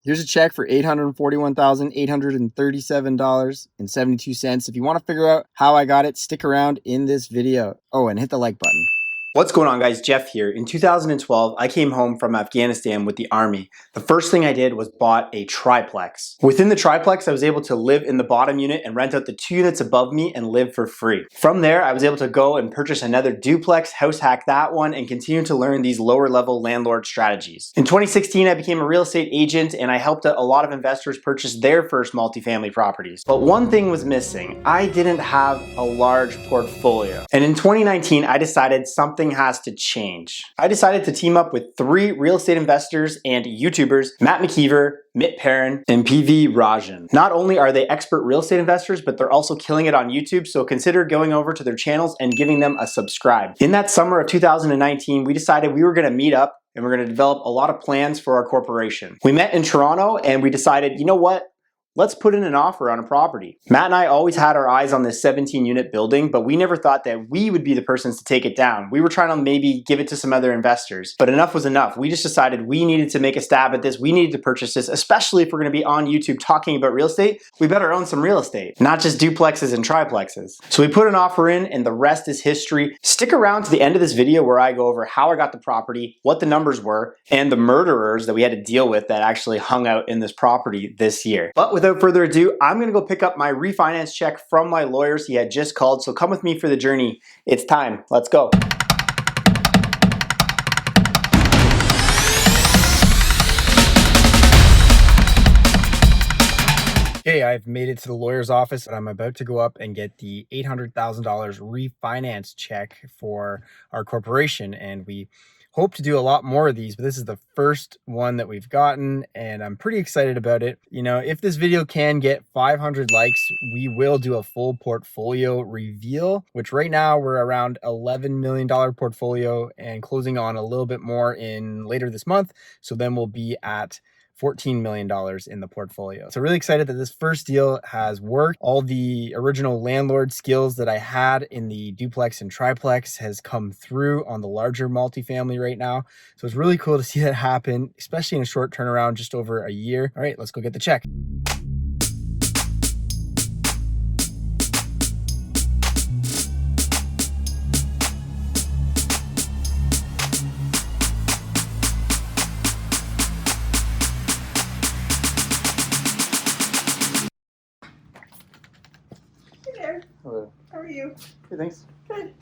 Here's a check for $841,837.72. If you want to figure out how I got it, stick around in this video. Oh, and hit the like button. What's going on, guys? Jeff here. In 2012, I came home from Afghanistan with the Army. The first thing I did was bought a triplex. Within the triplex, I was able to live in the bottom unit and rent out the 2 units above me and live for free. From there, I was able to go and purchase another duplex, house hack that one, and continue to learn these lower level landlord strategies. In 2016, I became a real estate agent and I helped a lot of investors purchase their first multifamily properties. But one thing was missing. I didn't have a large portfolio. And in 2019, I decided something has to change. I decided to team up with 3 real estate investors and YouTubers, Matt McKeever, Mitt Perrin, and PV Rajan. Not only are they expert real estate investors, but they're also killing it on YouTube, so consider going over to their channels and giving them a subscribe. In that summer of 2019, we decided we were gonna meet up and we're gonna develop a lot of plans for our corporation. We met in Toronto and we decided, you know what? Let's put in an offer on a property. Matt and I always had our eyes on this 17-unit building, but we never thought that we would be the persons to take it down. We were trying to maybe give it to some other investors, but enough was enough. We just decided we needed to make a stab at this. We needed to purchase this, especially if we're gonna be on YouTube talking about real estate. We better own some real estate, not just duplexes and triplexes. So we put an offer in and the rest is history. Stick around to the end of this video where I go over how I got the property, what the numbers were, and the murderers that we had to deal with that actually hung out in this property this year. But without further ado, I'm gonna go pick up my refinance check from my lawyers. He had just called, so come with me for the journey. It's time, let's go. Okay, I've made it to the lawyer's office and I'm about to go up and get the $800,000 refinance check for our corporation. And we hope to do a lot more of these, but this is the first one that we've gotten and I'm pretty excited about it. You know, if this video can get 500 likes, we will do a full portfolio reveal, which right now we're around $11 million portfolio and closing on a little bit more in later this month. So then we'll be at $14 million in the portfolio. So really excited that this first deal has worked. All the original landlord skills that I had in the duplex and triplex has come through on the larger multifamily right now. So it's really cool to see that happen, especially in a short turnaround, just over a year. All right, let's go get the check. Hello. How are you? Good, thanks. Good.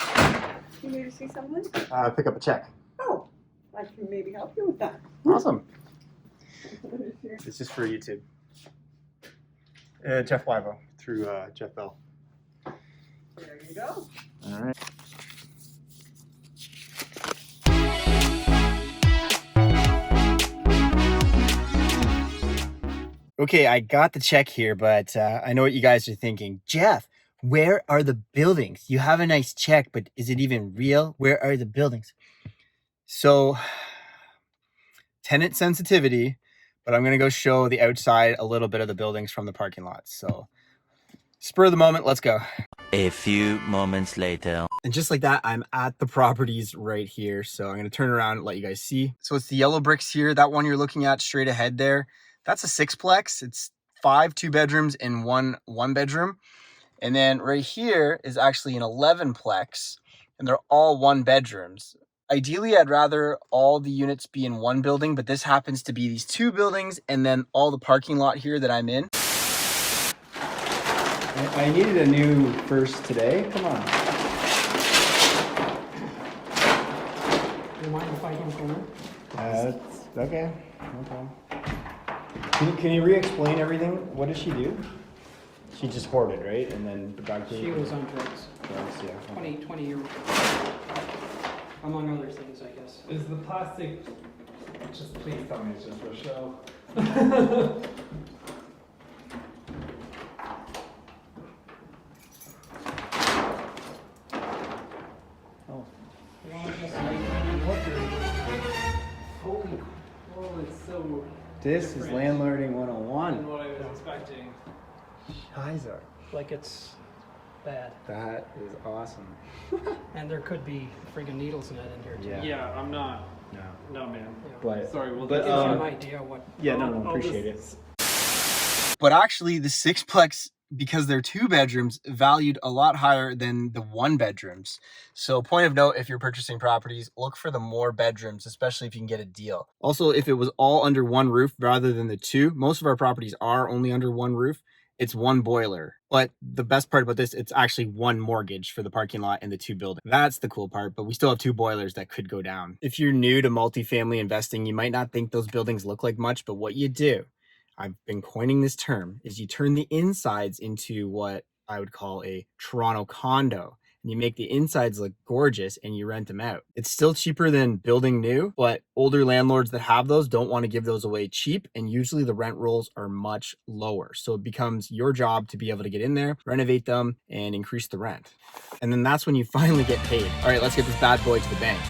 You need to see something? Pick up a check. Oh, I can maybe help you with that. Awesome. This is for YouTube. Jeff Wyvo through Jeff Bell. There you go. All right. Okay, I got the check here, but I know what you guys are thinking. Jeff, where are the buildings? You have a nice check, but is it even real? Where are the buildings? So, tenant sensitivity, but I'm gonna go show the outside a little bit of the buildings from the parking lots. So, spur of the moment, let's go. A few moments later. And just like that, I'm at the properties right here. So I'm gonna turn around and let you guys see. So it's the yellow bricks here. That one you're looking at straight ahead there. That's a 6-plex. It's 5 2-bedrooms and 1 1-bedroom. And then right here is actually an 11-plex and they're all 1-bedrooms. Ideally, I'd rather all the units be in one building, but this happens to be these 2 buildings and then all the parking lot here that I'm in. I needed a new first today. Come on. Do you mind if I can come in? It's okay. No problem. Can you re-explain everything? What did she do? She just hoarded, right? And then the dog She was on drugs. Drugs, yeah. 20 years. Among other things, I guess. Is the plastic, just please tell me it's just for show. Oh. Holy, well, it's so This different is landlording than 101. what I was expecting. Scheiße. Like it's bad. That is awesome. And there could be friggin' needles in it in here too. Yeah. Yeah, I'm not No, man. But Sorry, we'll but, get Gives you um, an idea what. yeah, no, I'll appreciate just- it. But actually, the sixplex, because they're 2 bedrooms, valued a lot higher than the 1 bedrooms. So point of note, if you're purchasing properties, look for the more bedrooms, especially if you can get a deal. Also, if it was all under 1 roof rather than the 2, most of our properties are only under 1 roof. It's 1 boiler. But the best part about this, it's actually 1 mortgage for the parking lot and the 2 buildings. That's the cool part, but we still have 2 boilers that could go down. If you're new to multifamily investing, you might not think those buildings look like much, but what you do, I've been coining this term, is you turn the insides into what I would call a Toronto condo. And you make the insides look gorgeous and you rent them out. It's still cheaper than building new, but older landlords that have those don't want to give those away cheap. And usually the rent rolls are much lower. So it becomes your job to be able to get in there, renovate them, and increase the rent. And then that's when you finally get paid. All right, let's get this bad boy to the bank.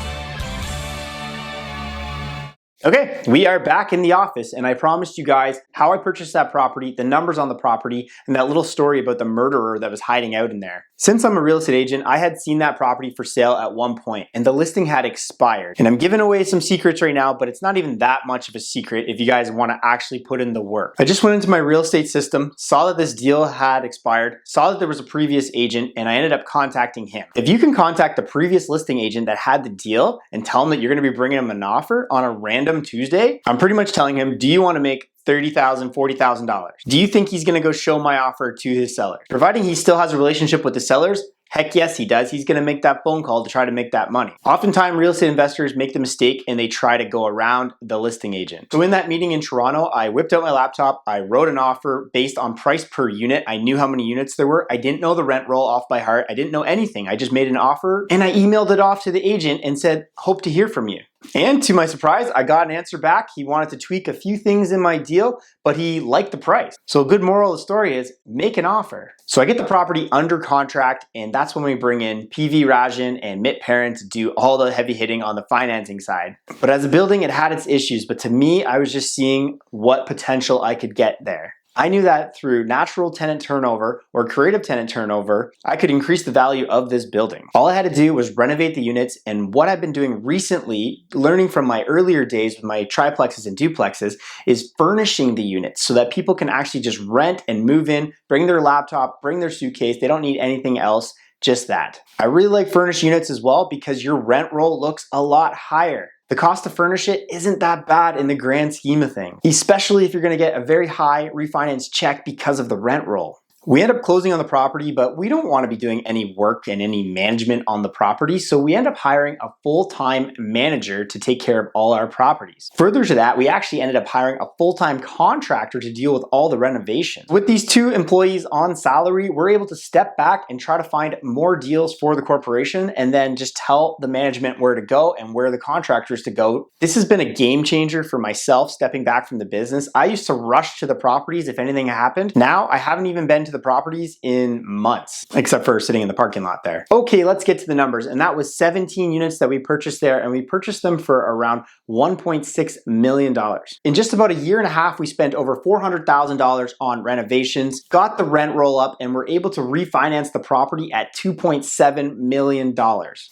Okay, we are back in the office, and I promised you guys how I purchased that property, the numbers on the property, and that little story about the murderer that was hiding out in there. Since I'm a real estate agent, I had seen that property for sale at one point, and the listing had expired. And I'm giving away some secrets right now, but it's not even that much of a secret if you guys want to actually put in the work. I just went into my real estate system, saw that this deal had expired, saw that there was a previous agent, and I ended up contacting him. If you can contact the previous listing agent that had the deal and tell him that you're going to be bringing him an offer on a random Tuesday, I'm pretty much telling him, do you want to make $30,000, $40,000? Do you think he's going to go show my offer to his seller? Providing he still has a relationship with the sellers, heck yes, he does. He's going to make that phone call to try to make that money. Oftentimes, real estate investors make the mistake and they try to go around the listing agent. So in that meeting in Toronto, I whipped out my laptop. I wrote an offer based on price per unit. I knew how many units there were. I didn't know the rent roll off by heart. I didn't know anything. I just made an offer and I emailed it off to the agent and said, hope to hear from you. And to my surprise, I got an answer back. He wanted to tweak a few things in my deal, but he liked the price. So a good moral of the story is make an offer. So I get the property under contract, and that's when we bring in PV Rajan and Mitt Parent to do all the heavy hitting on the financing side. But as a building, it had its issues. But to me, I was just seeing what potential I could get there. I knew that through natural tenant turnover or creative tenant turnover, I could increase the value of this building. All I had to do was renovate the units, and what I've been doing recently, learning from my earlier days with my triplexes and duplexes, is furnishing the units so that people can actually just rent and move in, bring their laptop, bring their suitcase. They don't need anything else, just that. I really like furnished units as well because your rent roll looks a lot higher. The cost to furnish it isn't that bad in the grand scheme of things, especially if you're going to get a very high refinance check because of the rent roll. We end up closing on the property, but we don't want to be doing any work and any management on the property, so we end up hiring a full-time manager to take care of all our properties. Further to that, we actually ended up hiring a full-time contractor to deal with all the renovations. With these 2 employees on salary, we're able to step back and try to find more deals for the corporation and then just tell the management where to go and where the contractors to go. This has been a game changer for myself stepping back from the business. I used to rush to the properties if anything happened. Now I haven't even been to the properties in months, except for sitting in the parking lot there. Okay, let's get to the numbers. And that was 17 units that we purchased there, and we purchased them for around $1.6 million. In just about a year and a half, we spent over $400,000 on renovations, got the rent roll up, and were able to refinance the property at $2.7 million.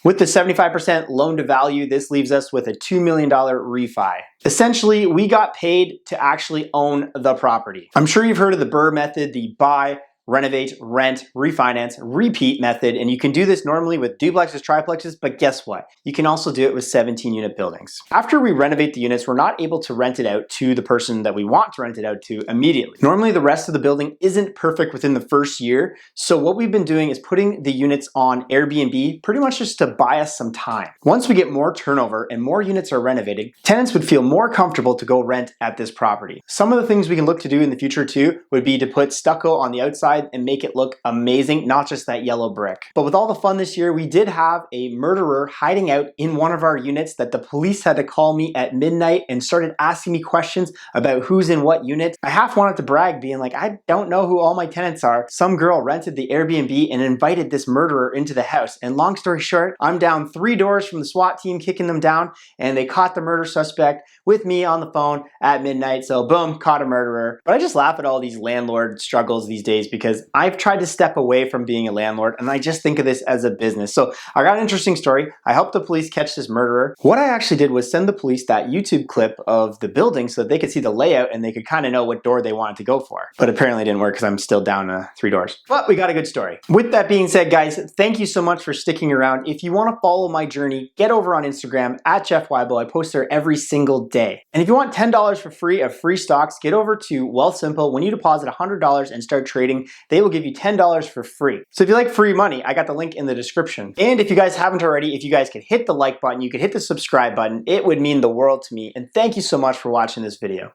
With the 75% loan to value, this leaves us with a $2 million refi. Essentially, we got paid to actually own the property. I'm sure you've heard of the BRRRR method, the buy, renovate, rent, refinance, repeat method, and you can do this normally with duplexes, triplexes, but guess what? You can also do it with 17 unit buildings. After we renovate the units, we're not able to rent it out to the person that we want to rent it out to immediately. Normally, the rest of the building isn't perfect within the first year, so what we've been doing is putting the units on Airbnb pretty much just to buy us some time. Once we get more turnover and more units are renovated, tenants would feel more comfortable to go rent at this property. Some of the things we can look to do in the future too would be to put stucco on the outside and make it look amazing, not just that yellow brick. But with all the fun this year, we did have a murderer hiding out in one of our units that the police had to call me at midnight and started asking me questions about who's in what unit. I half wanted to brag, being like, I don't know who all my tenants are. Some girl rented the Airbnb and invited this murderer into the house. And long story short, I'm down 3 doors from the SWAT team kicking them down, and they caught the murder suspect with me on the phone at midnight. So boom, caught a murderer. But I just laugh at all these landlord struggles these days because because I've tried to step away from being a landlord and I just think of this as a business. So I got an interesting story. I helped the police catch this murderer. What I actually did was send the police that YouTube clip of the building so that they could see the layout and they could kind of know what door they wanted to go for. But apparently it didn't work because I'm still down 3 doors. But we got a good story. With that being said, guys, thank you so much for sticking around. If you want to follow my journey, get over on Instagram at Jeff Weibel. I post there every single day. And if you want $10 for free of free stocks, get over to Wealthsimple. When you deposit $100 and start trading, they will give you $10 for free. So if you like free money, I got the link in the description. And if you guys haven't already, if you guys could hit the like button, you could hit the subscribe button, it would mean the world to me. And thank you so much for watching this video.